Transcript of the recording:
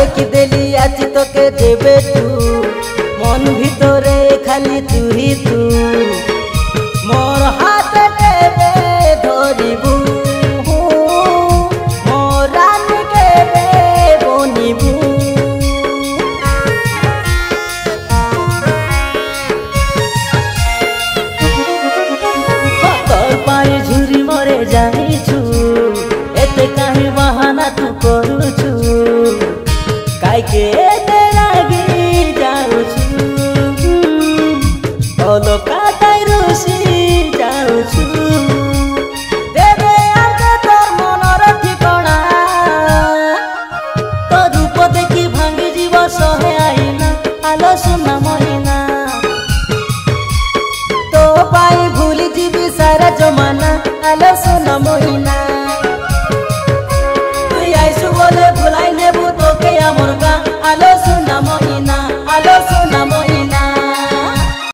ଦେଖିଦେଲି ଆଜି ତୋକେ ଯେବେଠୁ ମନ ଭିତରେ ଖାଲି ତୁ ହିଁ ତୁ ମୋର ହାତ କେବେ ଧରିବୁ ମୋ ରାନୀ କେବେ ବନିବୁ ତୋର ପାଇଁ ଝୁରି ମରେ ଯାଇଛୁ एते काहे बहाना तू करूछु काइके एते लागी जाउछु ओलो काटाई रुसी जाउछु देबे आगे तोर मनर ठिकଣା तो रूप देखि भांगी जीव सहे आईना आलो सुना महीना तो पाई भूली जीवी सारा जमाना आलो